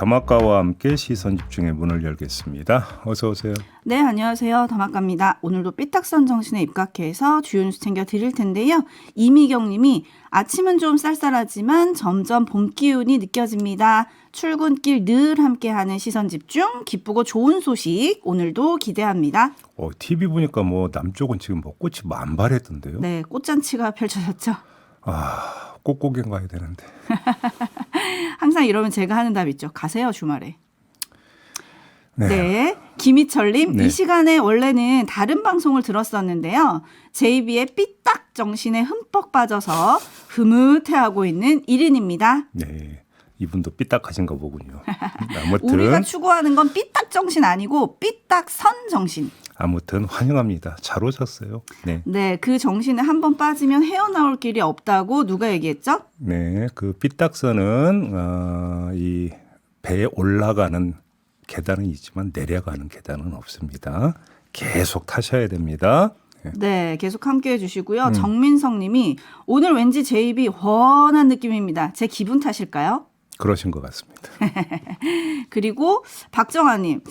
다막가와 함께 시선집중의 문을 열겠습니다. 어서 오세요. 네, 안녕하세요. 다막가입니다. 오늘도 삐딱선 정신에 입각해서 주요 뉴스 챙겨 드릴 텐데요. 이미경 님이 아침은 좀 쌀쌀하지만 점점 봄 기운이 느껴집니다. 출근길 늘 함께하는 시선집중, 기쁘고 좋은 소식 오늘도 기대합니다. TV 보니까 뭐 남쪽은 지금 뭐 꽃이 만발했던데요. 네, 꽃잔치가 펼쳐졌죠. 꽃구경 가야 되는데. 항상 이러면 제가 하는 답 있죠. 가세요, 주말에. 네. 네. 김희철님, 네. 이 시간에 원래는 다른 방송을 들었었는데요. JB의 삐딱 정신에 흠뻑 빠져서 흐뭇해하고 있는 1인입니다. 네. 이분도 삐딱하신가 보군요. 아무튼 우리가 추구하는 건 삐딱 정신 아니고 삐딱 선 정신. 아무튼 환영합니다. 잘 오셨어요. 네. 네, 그 정신에 한번 빠지면 헤어나올 길이 없다고 누가 얘기했죠? 네. 그 삐딱선은 이 배에 올라가는 계단은 있지만 내려가는 계단은 없습니다. 계속 타셔야 됩니다. 네, 계속 함께해 주시고요. 정민성 님이 오늘 왠지 제 입이 훤한 느낌입니다. 제 기분 탓일까요? 그러신 것 같습니다. 그리고 박정아님,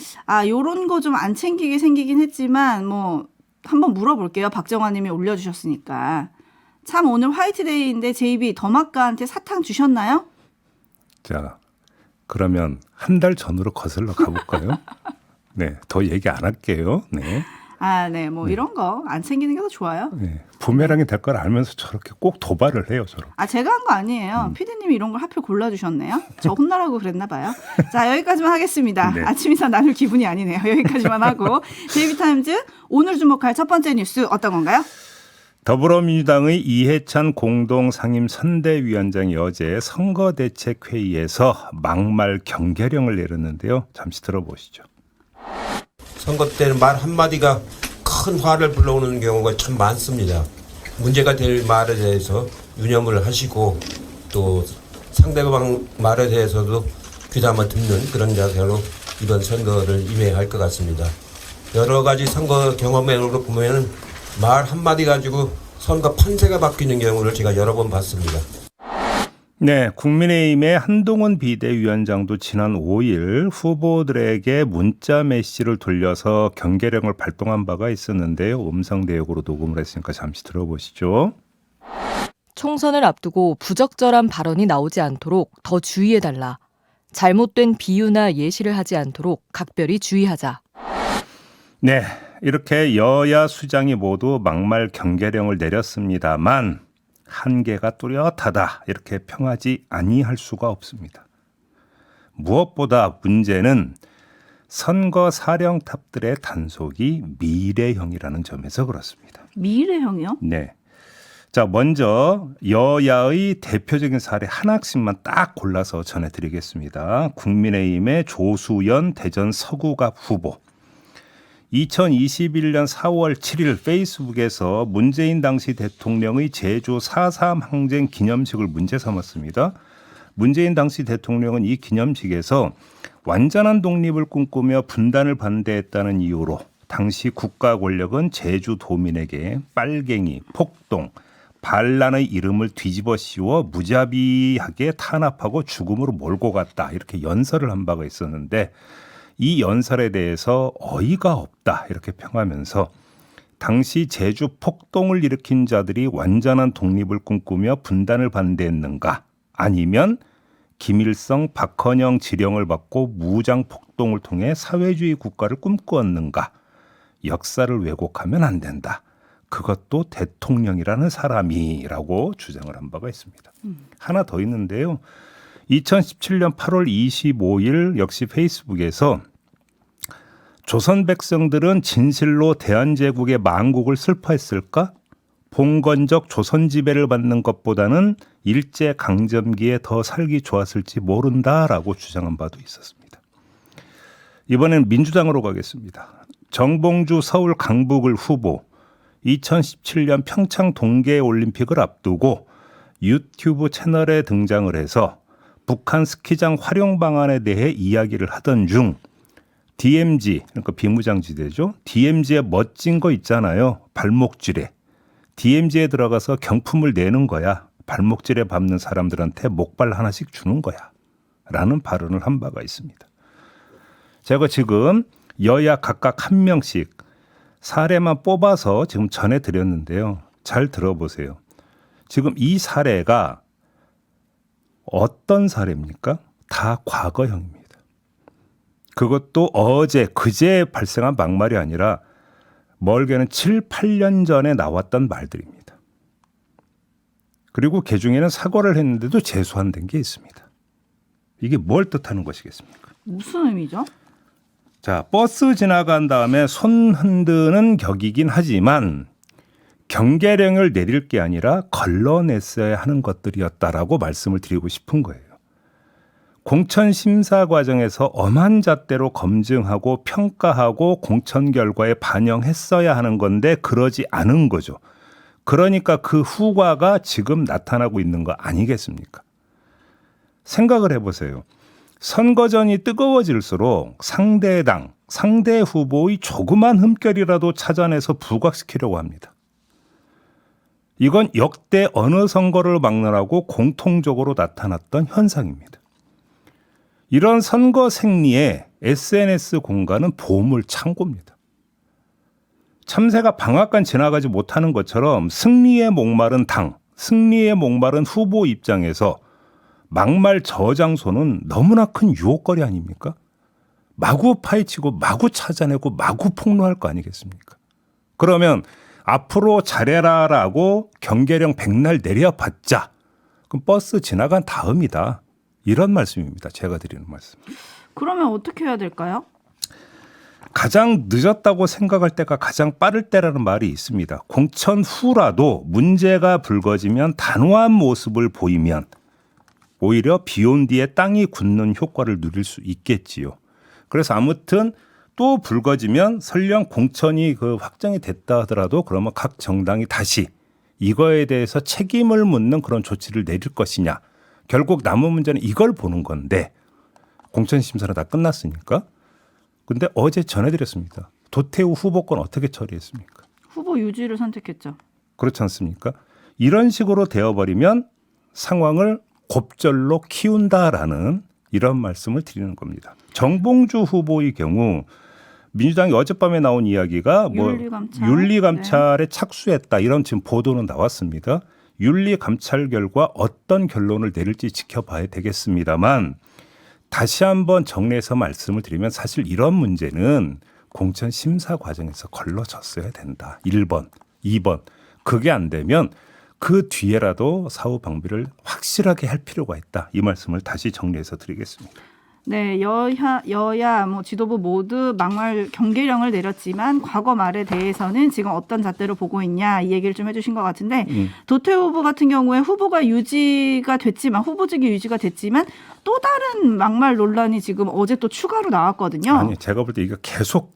요런 거 좀 안 챙기게 생기긴 했지만 뭐 한번 물어볼게요. 박정아님이 올려주셨으니까. 참 오늘 화이트데이인데 제 입이 더마카한테 사탕 주셨나요? 자, 그러면 한 달 전으로 거슬러 가볼까요? 네, 더 얘기 안 할게요. 네. 네, 뭐 이런 거 안 챙기는 게 더 좋아요. 네. 부메랑이 될 걸 알면서 저렇게 꼭 도발을 해요, 저렇게. 제가 한 거 아니에요. 피디님이 이런 걸 하필 골라주셨네요. 저 혼나라고 그랬나 봐요. 자, 여기까지만 하겠습니다. 네. 아침 인사 나눌 기분이 아니네요. 여기까지만 하고. JB타임즈 오늘 주목할 첫 번째 뉴스 어떤 건가요? 더불어민주당의 이해찬 공동상임선대위원장이 어제 선거대책회의에서 막말 경계령을 내렸는데요. 잠시 들어보시죠. 선거 때는 말 한마디가 큰 화를 불러오는 경우가 참 많습니다. 문제가 될 말에 대해서 유념을 하시고 또 상대방 말에 대해서도 귀담아 듣는 그런 자세로 이번 선거를 임해야 할 것 같습니다. 여러 가지 선거 경험으로 보면 말 한마디 가지고 선거 판세가 바뀌는 경우를 제가 여러 번 봤습니다. 네, 국민의힘의 한동훈 비대위원장도 지난 5일 후보들에게 문자 메시지를 돌려서 경계령을 발동한 바가 있었는데요. 음성 내역으로 녹음을 했으니까 잠시 들어보시죠. 총선을 앞두고 부적절한 발언이 나오지 않도록 더 주의해달라. 잘못된 비유나 예시를 하지 않도록 각별히 주의하자. 네, 이렇게 여야 수장이 모두 막말 경계령을 내렸습니다만 한계가 뚜렷하다 이렇게 평하지 아니할 수가 없습니다. 무엇보다 문제는 선거 사령탑들의 단속이 미래형이라는 점에서 그렇습니다. 미래형이요? 네. 자, 먼저 여야의 대표적인 사례 하나씩만 딱 골라서 전해드리겠습니다. 국민의힘의 조수연 대전 서구갑 후보. 2021년 4월 7일 페이스북에서 문재인 당시 대통령의 제주 4.3 항쟁 기념식을 문제 삼았습니다. 문재인 당시 대통령은 이 기념식에서 완전한 독립을 꿈꾸며 분단을 반대했다는 이유로 당시 국가 권력은 제주도민에게 빨갱이, 폭동, 반란의 이름을 뒤집어 씌워 무자비하게 탄압하고 죽음으로 몰고 갔다. 이렇게 연설을 한 바가 있었는데 이 연설에 대해서 어이가 없다 이렇게 평하면서 당시 제주 폭동을 일으킨 자들이 완전한 독립을 꿈꾸며 분단을 반대했는가 아니면 김일성, 박헌영 지령을 받고 무장 폭동을 통해 사회주의 국가를 꿈꾸었는가 역사를 왜곡하면 안 된다. 그것도 대통령이라는 사람이라고 주장을 한 바가 있습니다. 하나 더 있는데요. 2017년 8월 25일 역시 페이스북에서 조선 백성들은 진실로 대한제국의 망국을 슬퍼했을까? 봉건적 조선 지배를 받는 것보다는 일제강점기에 더 살기 좋았을지 모른다라고 주장한 바도 있었습니다. 이번엔 민주당으로 가겠습니다. 정봉주 서울 강북을 후보 2017년 평창 동계올림픽을 앞두고 유튜브 채널에 등장을 해서 북한 스키장 활용 방안에 대해 이야기를 하던 중 DMZ, 그러니까 비무장지대죠. DMZ에 멋진 거 있잖아요. 발목질에. DMZ에 들어가서 경품을 내는 거야. 발목질에 밟는 사람들한테 목발 하나씩 주는 거야. 라는 발언을 한 바가 있습니다. 제가 지금 여야 각각 한 명씩 사례만 뽑아서 지금 전해드렸는데요. 잘 들어보세요. 지금 이 사례가 어떤 사례입니까? 다 과거형입니다. 그것도 어제, 그제 발생한 막말이 아니라 멀게는 7, 8년 전에 나왔던 말들입니다. 그리고 그중에는 사과를 했는데도 재소한된 게 있습니다. 이게 뭘 뜻하는 것이겠습니까? 무슨 의미죠? 자, 버스 지나간 다음에 손 흔드는 격이긴 하지만 경계령을 내릴 게 아니라 걸러냈어야 하는 것들이었다라고 말씀을 드리고 싶은 거예요. 공천 심사 과정에서 엄한 잣대로 검증하고 평가하고 공천 결과에 반영했어야 하는 건데 그러지 않은 거죠. 그러니까 그 후과가 지금 나타나고 있는 거 아니겠습니까? 생각을 해보세요. 선거전이 뜨거워질수록 상대 당, 상대 후보의 조그만 흠결이라도 찾아내서 부각시키려고 합니다. 이건 역대 어느 선거를 막느라고 공통적으로 나타났던 현상입니다. 이런 선거 생리에 SNS 공간은 보물 창고입니다. 참새가 방앗간 지나가지 못하는 것처럼 승리에 목마른 당, 승리에 목마른 후보 입장에서 막말 저장소는 너무나 큰 유혹거리 아닙니까? 마구 파헤치고 마구 찾아내고 마구 폭로할 거 아니겠습니까? 그러면 앞으로 잘해라라고 경계령 백날 내려봤자 그럼 버스 지나간 다음이다. 이런 말씀입니다. 제가 드리는 말씀. 그러면 어떻게 해야 될까요? 가장 늦었다고 생각할 때가 가장 빠를 때라는 말이 있습니다. 공천 후라도 문제가 불거지면 단호한 모습을 보이면 오히려 비온 뒤에 땅이 굳는 효과를 누릴 수 있겠지요. 그래서 아무튼 또 불거지면 설령 공천이 확정이 됐다 하더라도 그러면 각 정당이 다시 이거에 대해서 책임을 묻는 그런 조치를 내릴 것이냐. 결국 남은 문제는 이걸 보는 건데 공천 심사는 다 끝났으니까. 근데 어제 전해드렸습니다. 도태우 후보권 어떻게 처리했습니까? 후보 유지를 선택했죠. 그렇지 않습니까? 이런 식으로 되어버리면 상황을 곱절로 키운다라는 이런 말씀을 드리는 겁니다. 정봉주 후보의 경우 민주당이 어젯밤에 나온 이야기가 윤리감찰에 착수했다 이런 지금 보도는 나왔습니다. 윤리감찰 결과 어떤 결론을 내릴지 지켜봐야 되겠습니다만 다시 한번 정리해서 말씀을 드리면 사실 이런 문제는 공천 심사 과정에서 걸러졌어야 된다. 1번, 2번. 그게 안 되면 그 뒤에라도 사후 방비를 확실하게 할 필요가 있다. 이 말씀을 다시 정리해서 드리겠습니다. 네, 여야 지도부 모두 막말 경계령을 내렸지만 과거 말에 대해서는 지금 어떤 잣대로 보고 있냐 이 얘기를 좀 해주신 것 같은데 도태우 후보 같은 경우에 후보가 유지가 됐지만 후보직이 유지가 됐지만 또 다른 막말 논란이 지금 어제 또 추가로 나왔거든요. 아니 제가 볼 때 이거 계속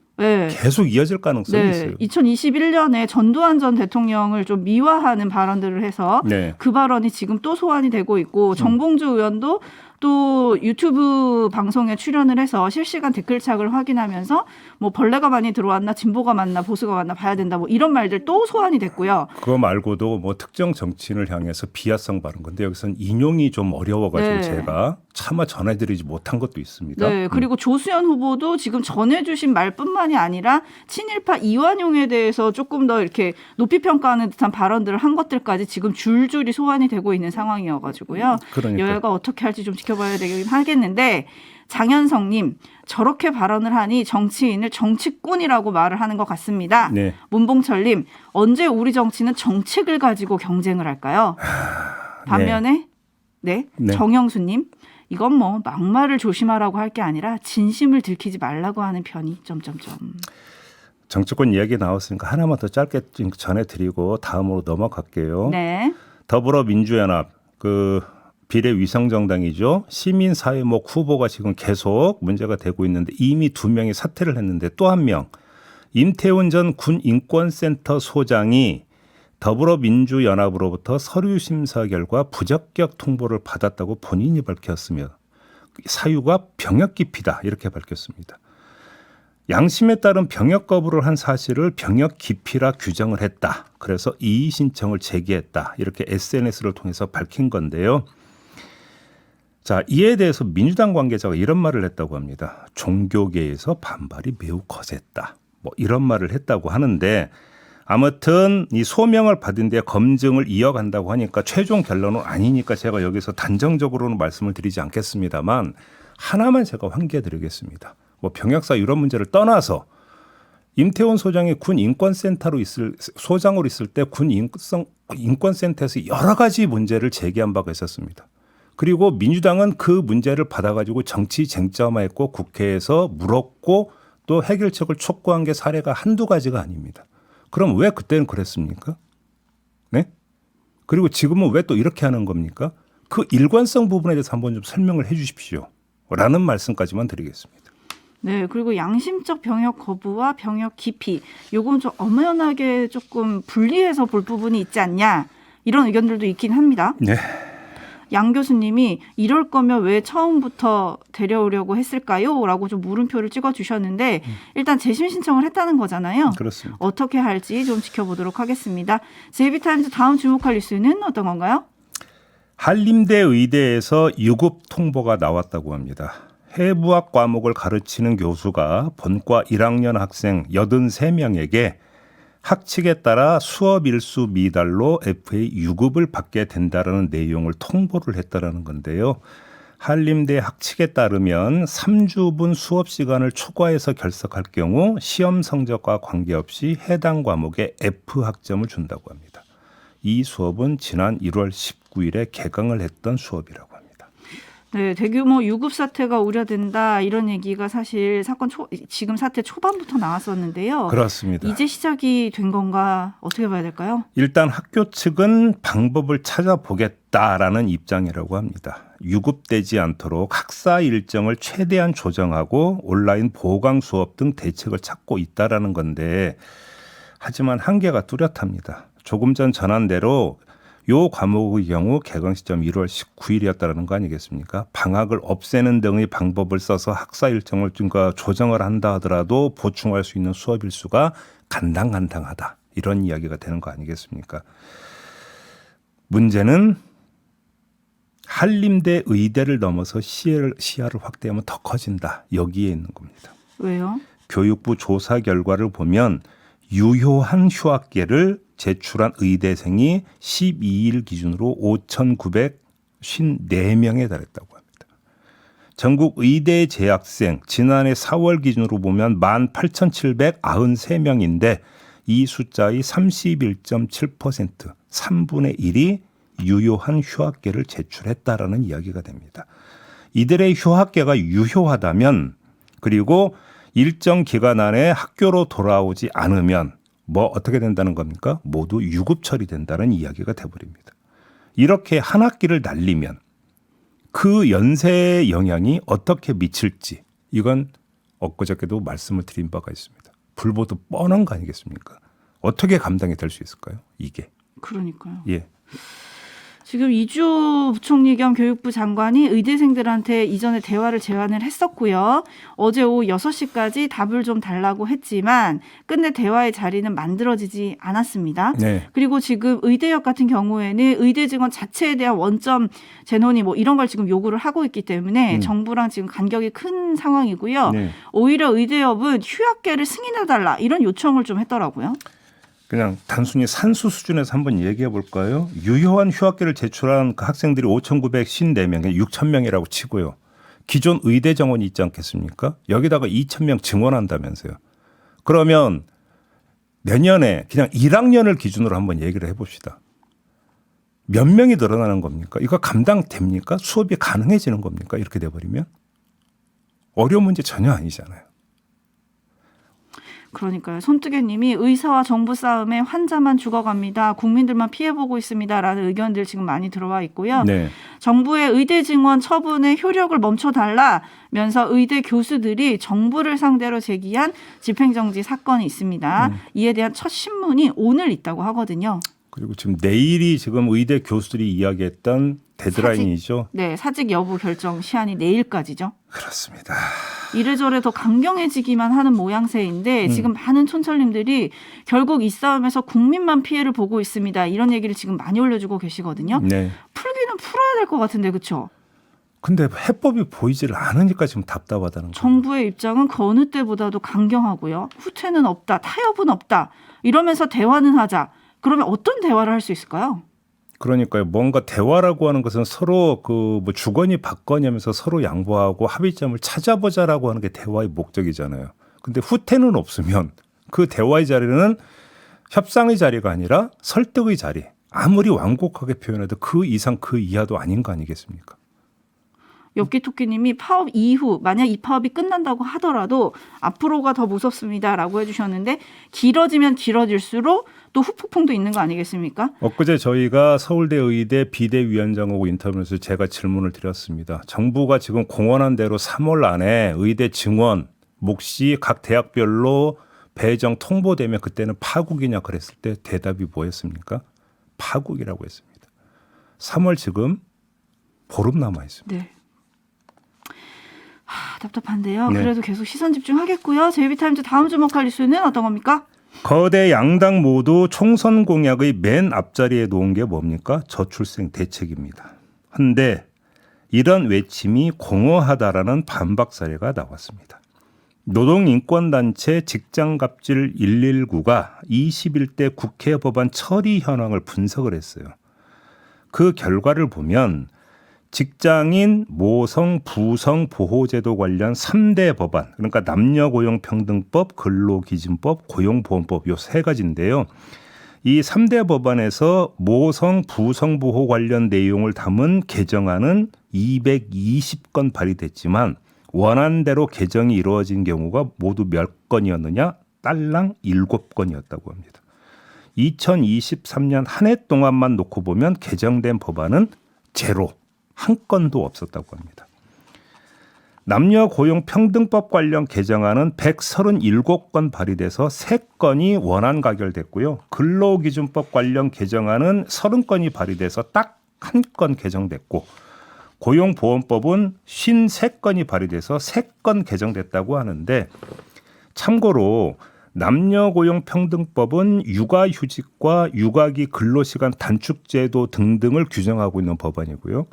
이어질 가능성이 네, 있어요. 2021년에 전두환 전 대통령을 좀 미화하는 발언들을 해서 그 발언이 지금 또 소환이 되고 있고 정봉주 의원도 또 유튜브 방송에 출연을 해서 실시간 댓글창을 확인하면서 벌레가 많이 들어왔나 진보가 맞나 보수가 맞나 봐야 된다 이런 말들 또 소환이 됐고요. 그거 말고도 특정 정치인을 향해서 비하성 발언 건데 여기서는 인용이 좀 어려워가지고 제가 차마 전해드리지 못한 것도 있습니다. 네, 그리고 조수연 후보도 지금 전해주신 말뿐만이 아니라 친일파 이완용에 대해서 조금 더 이렇게 높이 평가하는 듯한 발언들을 한 것들까지 지금 줄줄이 소환이 되고 있는 상황이어가지고요. 그러니까요. 여야가 어떻게 할지 좀 지켜봐야 되긴 하겠는데 장현성님 저렇게 발언을 하니 정치인을 정치꾼이라고 말을 하는 것 같습니다. 네. 문봉철님 언제 우리 정치는 정책을 가지고 경쟁을 할까요? 반면에 정영수님 이건 막말을 조심하라고 할 게 아니라 진심을 들키지 말라고 하는 편이 정치권 이야기 나왔으니까 하나만 더 짧게 전해드리고 다음으로 넘어갈게요. 네. 더불어민주연합 비례위성정당이죠. 시민사회목 후보가 지금 계속 문제가 되고 있는데 이미 2명이 사퇴를 했는데 또 한 명 임태훈 전 군인권센터 소장이 더불어민주연합으로부터 서류 심사 결과 부적격 통보를 받았다고 본인이 밝혔으며 사유가 병역 기피다 이렇게 밝혔습니다. 양심에 따른 병역 거부를 한 사실을 병역 기피라 규정을 했다. 그래서 이의 신청을 제기했다. 이렇게 SNS를 통해서 밝힌 건데요. 자, 이에 대해서 민주당 관계자가 이런 말을 했다고 합니다. 종교계에서 반발이 매우 거셌다. 뭐 이런 말을 했다고 하는데 아무튼 이 소명을 받은 뒤에 검증을 이어간다고 하니까 최종 결론은 아니니까 제가 여기서 단정적으로는 말씀을 드리지 않겠습니다만 하나만 제가 환기해드리겠습니다. 뭐 병역사 이런 문제를 떠나서 임태원 소장이 군 인권센터로 소장으로 있을 때 군 인권센터에서 여러 가지 문제를 제기한 바가 있었습니다. 그리고 민주당은 그 문제를 받아가지고 정치 쟁점화했고 국회에서 물었고 또 해결책을 촉구한 게 사례가 한두 가지가 아닙니다. 그럼 왜 그때는 그랬습니까? 네? 그리고 지금은 왜 또 이렇게 하는 겁니까? 그 일관성 부분에 대해서 한번 좀 설명을 해 주십시오. 라는 말씀까지만 드리겠습니다. 네, 그리고 양심적 병역 거부와 병역 기피, 요건 좀 엄연하게 조금 분리해서 볼 부분이 있지 않냐, 이런 의견들도 있긴 합니다. 네. 양 교수님이 이럴 거면 왜 처음부터 데려오려고 했을까요? 라고 좀 물음표를 찍어주셨는데 일단 재심 신청을 했다는 거잖아요. 그렇습니다. 어떻게 할지 좀 지켜보도록 하겠습니다. 제이비타임즈 다음 주목할 뉴스는 어떤 건가요? 한림대 의대에서 유급 통보가 나왔다고 합니다. 해부학 과목을 가르치는 교수가 본과 1학년 학생 83명에게 학칙에 따라 수업 일수 미달로 FA 유급을 받게 된다라는 내용을 통보를 했다라는 건데요. 한림대 학칙에 따르면 3주분 수업 시간을 초과해서 결석할 경우 시험 성적과 관계없이 해당 과목에 F 학점을 준다고 합니다. 이 수업은 지난 1월 19일에 개강을 했던 수업이라고 합니다. 네, 대규모 유급 사태가 우려된다, 이런 얘기가 사실 지금 사태 초반부터 나왔었는데요. 그렇습니다. 이제 시작이 된 건가, 어떻게 봐야 될까요? 일단 학교 측은 방법을 찾아보겠다라는 입장이라고 합니다. 유급되지 않도록 학사 일정을 최대한 조정하고 온라인 보강 수업 등 대책을 찾고 있다라는 건데 하지만 한계가 뚜렷합니다. 조금 전 전한 대로 요 과목의 경우 개강 시점 1월 19일이었다는 거 아니겠습니까? 방학을 없애는 등의 방법을 써서 학사 일정을 조정을 한다 하더라도 보충할 수 있는 수업 일수가 간당간당하다. 이런 이야기가 되는 거 아니겠습니까? 문제는 한림대 의대를 넘어서 시야를 확대하면 더 커진다. 여기에 있는 겁니다. 왜요? 교육부 조사 결과를 보면 유효한 휴학계를 제출한 의대생이 12일 기준으로 5,954명에 달했다고 합니다. 전국 의대 재학생 지난해 4월 기준으로 보면 18,793명인데 이 숫자의 31.7%, 3분의 1이 유효한 휴학계를 제출했다라는 이야기가 됩니다. 이들의 휴학계가 유효하다면 그리고 일정 기간 안에 학교로 돌아오지 않으면 뭐 어떻게 된다는 겁니까? 모두 유급 처리된다는 이야기가 돼버립니다. 이렇게 한 학기를 날리면 그 연세의 영향이 어떻게 미칠지 이건 엊그저께도 말씀을 드린 바가 있습니다. 불보듯 뻔한 거 아니겠습니까? 어떻게 감당이 될 수 있을까요? 이게. 그러니까요. 예. 지금 이주호 부총리 겸 교육부 장관이 의대생들한테 이전에 대화를 제안을 했었고요. 어제 오후 6시까지 답을 좀 달라고 했지만 끝내 대화의 자리는 만들어지지 않았습니다. 네. 그리고 지금 의대역 같은 경우에는 의대 증원 자체에 대한 원점 재논의 뭐 이런 걸 지금 요구를 하고 있기 때문에 정부랑 지금 간격이 큰 상황이고요. 네. 오히려 의대협은 휴학계를 승인해달라 이런 요청을 좀 했더라고요. 그냥 단순히 산수 수준에서 한번 얘기해 볼까요? 유효한 휴학계를 제출한 그 학생들이 5,954명, 6,000명이라고 치고요. 기존 의대 정원이 있지 않겠습니까? 여기다가 2,000명 증원한다면서요. 그러면 내년에 그냥 1학년을 기준으로 한번 얘기를 해봅시다. 몇 명이 늘어나는 겁니까? 이거 감당됩니까? 수업이 가능해지는 겁니까? 이렇게 돼버리면? 어려운 문제 전혀 아니잖아요. 그러니까요. 손뜨개님이 의사와 정부 싸움에 환자만 죽어갑니다. 국민들만 피해보고 있습니다라는 의견들 지금 많이 들어와 있고요. 네. 정부의 의대 증원 처분의 효력을 멈춰달라면서 의대 교수들이 정부를 상대로 제기한 집행정지 사건이 있습니다. 이에 대한 첫 신문이 오늘 있다고 하거든요. 그리고 지금 내일이 지금 의대 교수들이 이야기했던 데드라인이죠. 네, 사직 여부 결정 시한이 내일까지죠. 그렇습니다. 이래저래 더 강경해지기만 하는 모양새인데 지금 많은 촌철님들이 결국 이 싸움에서 국민만 피해를 보고 있습니다. 이런 얘기를 지금 많이 올려주고 계시거든요. 네. 풀기는 풀어야 될 것 같은데 그렇죠? 근데 해법이 보이질 않으니까 지금 답답하다는 거예요. 정부의 입장은 그 어느 때보다도 강경하고요. 후퇴는 없다, 타협은 없다. 이러면서 대화는 하자. 그러면 어떤 대화를 할 수 있을까요? 그러니까요. 뭔가 대화라고 하는 것은 서로 그 뭐 주거니 받거니 하면서 서로 양보하고 합의점을 찾아보자라고 하는 게 대화의 목적이잖아요. 근데 후퇴는 없으면 그 대화의 자리는 협상의 자리가 아니라 설득의 자리. 아무리 완곡하게 표현해도 그 이상 그 이하도 아닌 거 아니겠습니까? 엽기토끼님이 파업 이후 만약 이 파업이 끝난다고 하더라도 앞으로가 더 무섭습니다라고 해주셨는데 길어지면 길어질수록 또 후폭풍도 있는 거 아니겠습니까? 엊그제 저희가 서울대 의대 비대위원장하고 인터뷰에서 제가 질문을 드렸습니다. 정부가 지금 공언한 대로 3월 안에 의대 증원, 몫이 각 대학별로 배정 통보되면 그때는 파국이냐 그랬을 때 대답이 뭐였습니까? 파국이라고 했습니다. 3월 지금 보름 남아 있습니다. 네. 답답한데요. 네. 그래도 계속 시선 집중하겠고요. 제이비타임즈 다음 주목할 이슈는 어떤 겁니까? 거대 양당 모두 총선 공약의 맨 앞자리에 놓은 게 뭡니까? 저출생 대책입니다. 한데 이런 외침이 공허하다라는 반박 사례가 나왔습니다. 노동인권단체 직장갑질 119가 21대 국회 법안 처리 현황을 분석을 했어요. 그 결과를 보면 직장인 모성 부성 보호제도 관련 3대 법안, 그러니까 남녀고용평등법, 근로기준법, 고용보험법 요 세 가지인데요. 이 3대 법안에서 모성 부성 보호 관련 내용을 담은 개정안은 220건 발의됐지만 원안대로 개정이 이루어진 경우가 모두 몇 건이었느냐? 딸랑 7건이었다고 합니다. 2023년 한 해 동안만 놓고 보면 개정된 법안은 제로. 한 건도 없었다고 합니다. 남녀고용평등법 관련 개정안은 137건 발의돼서 3건이 원안 가결됐고요. 근로기준법 관련 개정안은 30건이 발의돼서 딱 한 건 개정됐고 고용보험법은 53건이 발의돼서 3건 개정됐다고 하는데 참고로 남녀고용평등법은 육아휴직과 육아기 근로시간 단축제도 등등을 규정하고 있는 법안이고요.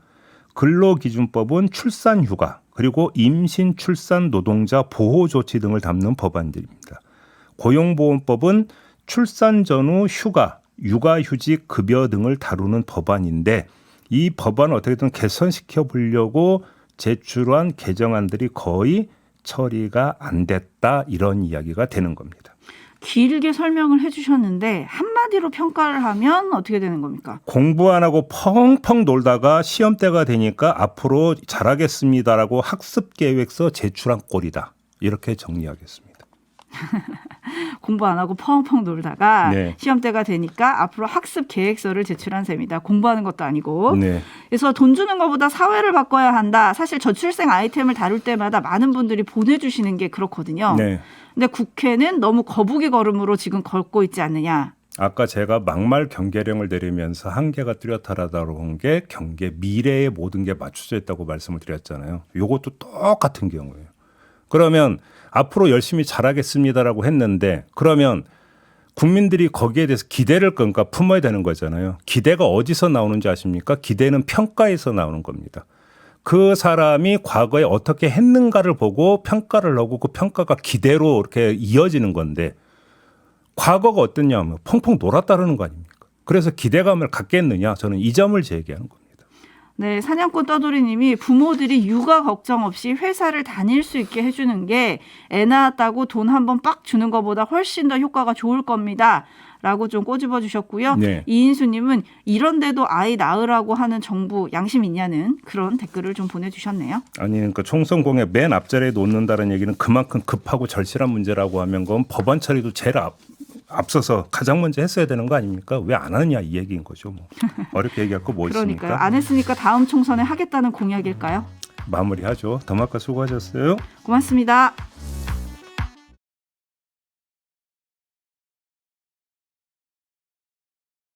근로기준법은 출산휴가 그리고 임신 출산 노동자 보호조치 등을 담는 법안들입니다. 고용보험법은 출산 전후 휴가, 육아휴직 급여 등을 다루는 법안인데 이 법안을 어떻게든 개선시켜 보려고 제출한 개정안들이 거의 처리가 안 됐다 이런 이야기가 되는 겁니다. 길게 설명을 해주셨는데 한마디로 평가를 하면 어떻게 되는 겁니까? 공부 안 하고 펑펑 놀다가 시험때가 되니까 앞으로 잘하겠습니다라고 학습계획서 제출한 꼴이다. 이렇게 정리하겠습니다. 공부 안 하고 펑펑 놀다가 네. 시험때가 되니까 앞으로 학습 계획서를 제출한 셈이다. 공부하는 것도 아니고. 네. 그래서 돈 주는 것보다 사회를 바꿔야 한다. 사실 저출생 아이템을 다룰 때마다 많은 분들이 보내주시는 게 그렇거든요. 네. 근데 국회는 너무 거북이 걸음으로 지금 걷고 있지 않느냐. 아까 제가 막말 경계령을 내리면서 한계가 뚜렷하다고 한 게 경계 미래의 모든 게 맞춰져 있다고 말씀을 드렸잖아요. 이것도 똑같은 경우예요. 그러면 앞으로 열심히 잘하겠습니다라고 했는데 그러면 국민들이 거기에 대해서 기대를 그러니까 품어야 되는 거잖아요. 기대가 어디서 나오는지 아십니까? 기대는 평가에서 나오는 겁니다. 그 사람이 과거에 어떻게 했는가를 보고 평가를 하고 그 평가가 기대로 이렇게 이어지는 건데 과거가 어땠냐면 펑펑 놀았다는 거 아닙니까? 그래서 기대감을 갖겠느냐 저는 이 점을 제기하는 겁니다. 네, 사냥꾼 떠돌이님이 부모들이 육아 걱정 없이 회사를 다닐 수 있게 해주는 게 애 낳았다고 돈 한 번 빡 주는 것보다 훨씬 더 효과가 좋을 겁니다. 라고 좀 꼬집어 주셨고요. 네. 이인수님은 이런데도 아이 낳으라고 하는 정부 양심 있냐는 그런 댓글을 좀 보내주셨네요. 아니 그러니까 총선 공약 맨 앞자리에 놓는다는 얘기는 그만큼 급하고 절실한 문제라고 하면 그건 법안 처리도 제일 앞서서 가장 먼저 했어야 되는 거 아닙니까? 왜 안 하느냐 이 얘기인 거죠. 뭐. 어렵게 얘기할 거 뭐 그러니까요. 있습니까? 안 했으니까 다음 총선에 하겠다는 공약일까요? 마무리하죠. 더마카 수고하셨어요. 고맙습니다.